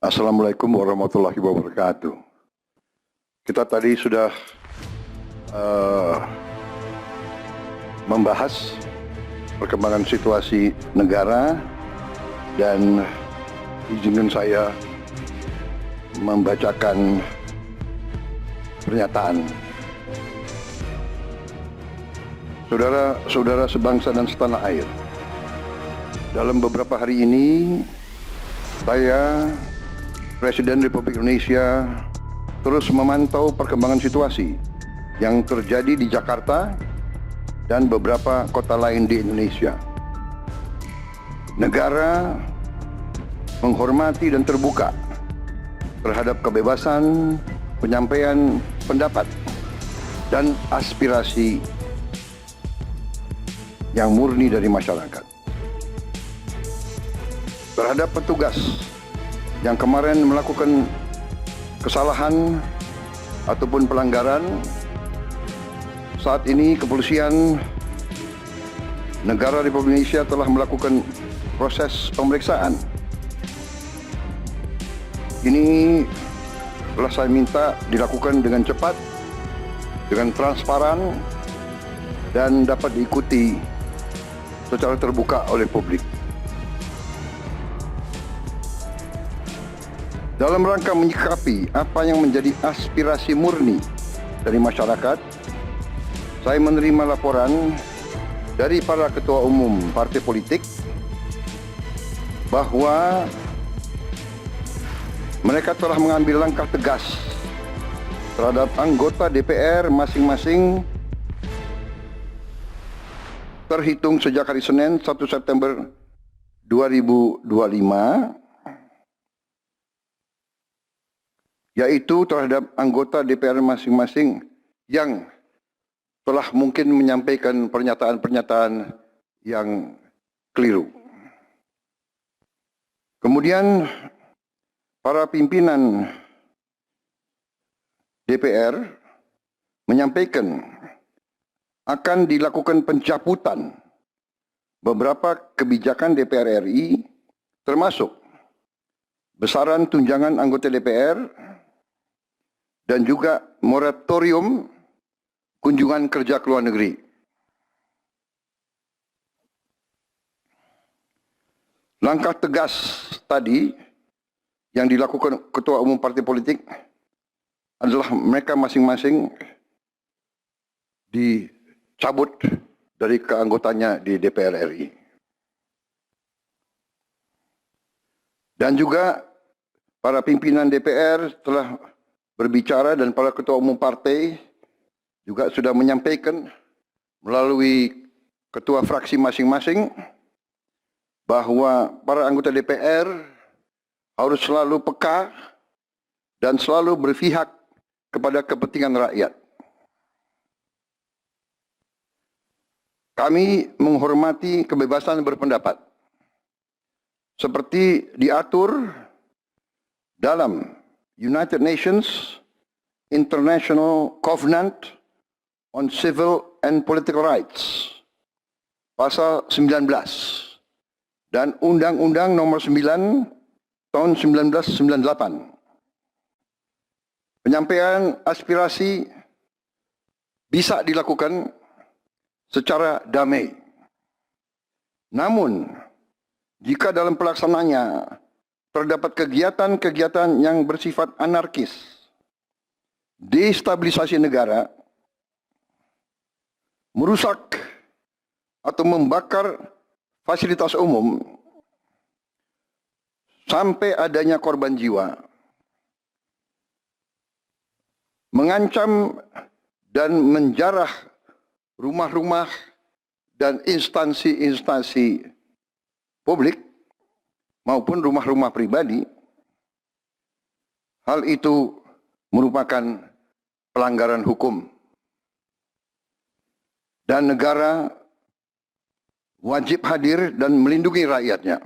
Assalamualaikum warahmatullahi wabarakatuh. Kita tadi sudah membahas perkembangan situasi negara dan izinkan saya membacakan pernyataan. Saudara-saudara sebangsa dan setanah air, dalam beberapa hari ini saya, Presiden Republik Indonesia, terus memantau perkembangan situasi yang terjadi di Jakarta dan beberapa kota lain di Indonesia. Negara menghormati dan terbuka terhadap kebebasan penyampaian pendapat dan aspirasi yang murni dari masyarakat. Terhadap petugas yang kemarin melakukan kesalahan ataupun pelanggaran, saat ini kepolisian negara Republik Indonesia telah melakukan proses pemeriksaan. Ini telah saya minta dilakukan dengan cepat, dengan transparan, dan dapat diikuti secara terbuka oleh publik. Dalam rangka menyikapi apa yang menjadi aspirasi murni dari masyarakat, saya menerima laporan dari para ketua umum partai politik bahwa mereka telah mengambil langkah tegas terhadap anggota DPR masing-masing terhitung sejak hari Senin 1 September 2025, yaitu terhadap anggota DPR masing-masing yang telah mungkin menyampaikan pernyataan-pernyataan yang keliru. Kemudian para pimpinan DPR menyampaikan akan dilakukan pencabutan beberapa kebijakan DPR RI, termasuk besaran tunjangan anggota DPR dan juga moratorium kunjungan kerja ke luar negeri. Langkah tegas tadi yang dilakukan ketua umum partai politik adalah mereka masing-masing dicabut dari keanggotanya di DPR RI. Dan juga para pimpinan DPR telah berbicara dan para ketua umum partai juga sudah menyampaikan melalui ketua fraksi masing-masing bahwa para anggota DPR harus selalu peka dan selalu berpihak kepada kepentingan rakyat. Kami menghormati kebebasan berpendapat seperti diatur dalam United Nations International Covenant on Civil and Political Rights pasal 19 dan Undang-Undang Nomor 9 tahun 1998. Penyampaian aspirasi bisa dilakukan secara damai. Namun, jika dalam pelaksananya terdapat kegiatan-kegiatan yang bersifat anarkis, destabilisasi negara, merusak atau membakar fasilitas umum, sampai adanya korban jiwa, mengancam dan menjarah rumah-rumah dan instansi-instansi publik maupun rumah-rumah pribadi, hal itu merupakan pelanggaran hukum. Dan negara wajib hadir dan melindungi rakyatnya.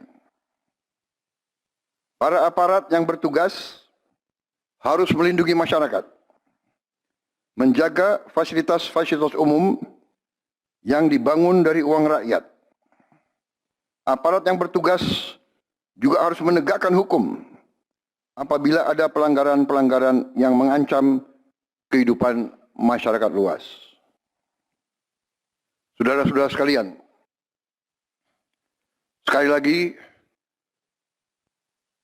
Para aparat yang bertugas harus melindungi masyarakat, menjaga fasilitas-fasilitas umum yang dibangun dari uang rakyat. Aparat yang bertugas juga harus menegakkan hukum apabila ada pelanggaran-pelanggaran yang mengancam kehidupan masyarakat luas. Saudara-saudara sekalian, sekali lagi,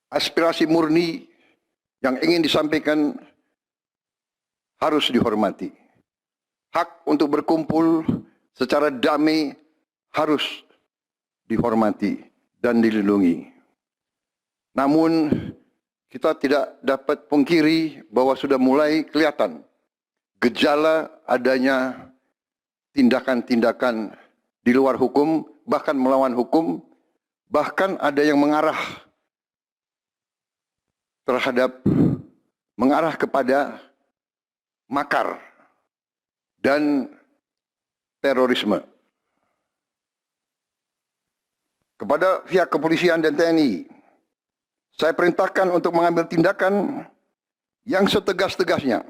aspirasi murni yang ingin disampaikan harus dihormati. Hak untuk berkumpul secara damai harus dihormati dan dilindungi. Namun, kita tidak dapat pungkiri bahwa sudah mulai kelihatan gejala adanya tindakan-tindakan di luar hukum, bahkan melawan hukum, bahkan ada yang mengarah kepada makar dan terorisme. Kepada pihak kepolisian dan TNI, saya perintahkan untuk mengambil tindakan yang setegas-tegasnya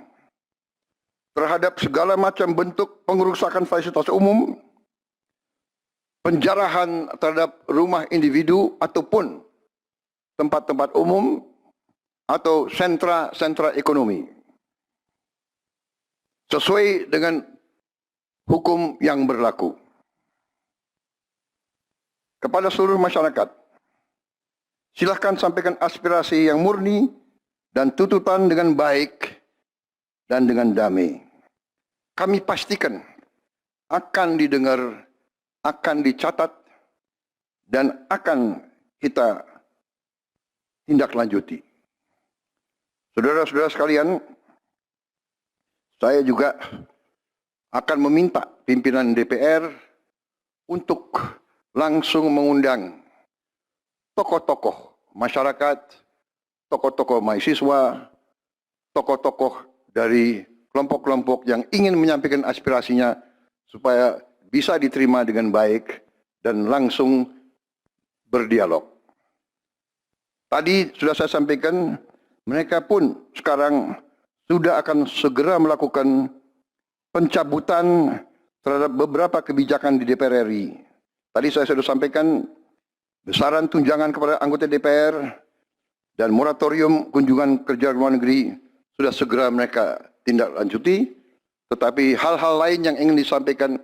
terhadap segala macam bentuk pengerusakan fasilitas umum, penjarahan terhadap rumah individu ataupun tempat-tempat umum atau sentra-sentra ekonomi, sesuai dengan hukum yang berlaku. Kepada seluruh masyarakat, silahkan sampaikan aspirasi yang murni dan tuntutan dengan baik dan dengan damai. Kami pastikan akan didengar, akan dicatat, dan akan kita tindak lanjuti. Saudara-saudara sekalian, saya juga akan meminta pimpinan DPR untuk langsung mengundang tokoh-tokoh masyarakat, tokoh-tokoh mahasiswa, tokoh-tokoh dari kelompok-kelompok yang ingin menyampaikan aspirasinya supaya bisa diterima dengan baik dan langsung berdialog. Tadi sudah saya sampaikan, mereka pun sekarang sudah akan segera melakukan pencabutan terhadap beberapa kebijakan di DPR RI. Tadi saya sudah sampaikan besaran tunjangan kepada anggota DPR dan moratorium kunjungan kerja luar negeri sudah segera mereka tindak lanjuti, tetapi hal-hal lain yang ingin disampaikan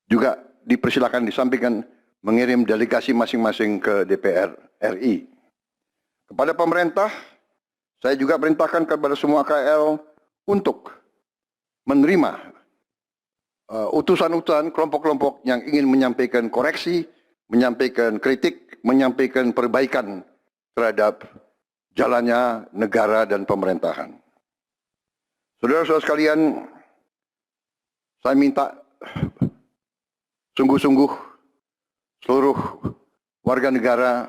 juga dipersilakan disampaikan mengirim delegasi masing-masing ke DPR RI. Kepada pemerintah, saya juga perintahkan kepada semua KL untuk menerima utusan-utusan kelompok-kelompok yang ingin menyampaikan koreksi, menyampaikan kritik, menyampaikan perbaikan terhadap jalannya negara dan pemerintahan. Saudara-saudara sekalian, saya minta sungguh-sungguh seluruh warga negara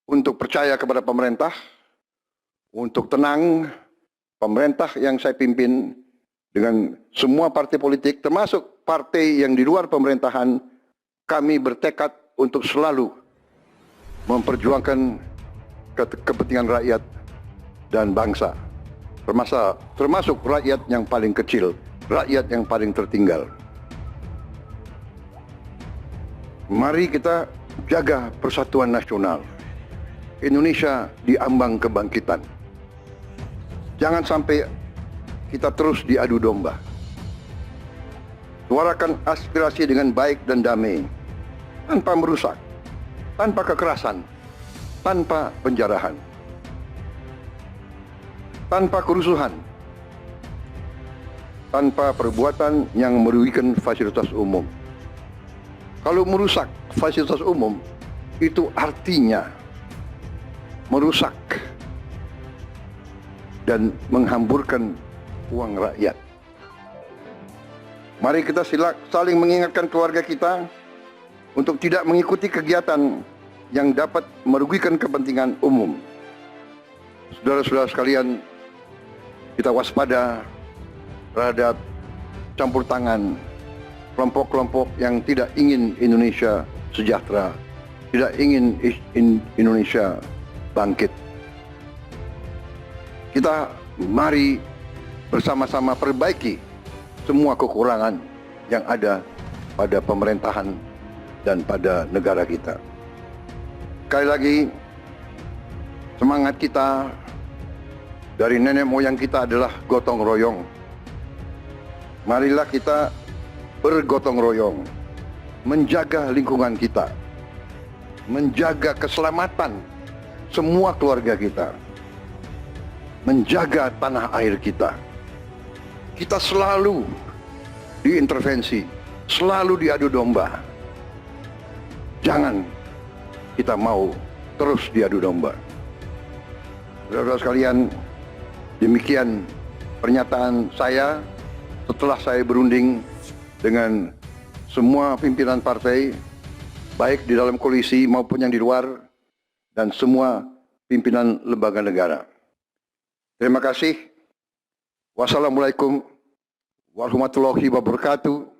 untuk percaya kepada pemerintah, untuk tenang. Pemerintah yang saya pimpin dengan semua partai politik, termasuk partai yang di luar pemerintahan, kami bertekad untuk selalu memperjuangkan kepentingan rakyat dan bangsa, termasuk rakyat yang paling kecil, rakyat yang paling tertinggal. Mari kita jaga persatuan nasional. Indonesia diambang kebangkitan. Jangan sampai kita terus diadu domba. Suarakan aspirasi dengan baik dan damai, tanpa merusak, tanpa kekerasan, tanpa penjarahan, tanpa kerusuhan, tanpa perbuatan yang merugikan fasilitas umum. Kalau merusak fasilitas umum, itu artinya merusak dan menghamburkan uang rakyat. Mari kita saling mengingatkan keluarga kita untuk tidak mengikuti kegiatan yang dapat merugikan kepentingan umum. Saudara-saudara sekalian, kita waspada terhadap campur tangan kelompok-kelompok yang tidak ingin Indonesia sejahtera, tidak ingin Indonesia bangkit. Kita mari bersama-sama perbaiki semua kekurangan yang ada pada pemerintahan dan pada negara kita. Sekali lagi, Semangat kita dari nenek moyang kita adalah gotong royong. Marilah kita bergotong royong, menjaga lingkungan kita, menjaga keselamatan semua keluarga kita, menjaga tanah air kita. Kita selalu diintervensi, selalu diadu domba. Jangan kita mau terus diadu domba. Saudara-saudara sekalian, demikian pernyataan saya setelah saya berunding dengan semua pimpinan partai, baik di dalam koalisi maupun yang di luar, dan semua pimpinan lembaga negara. Terima kasih. Wassalamualaikum warahmatullahi wabarakatuh.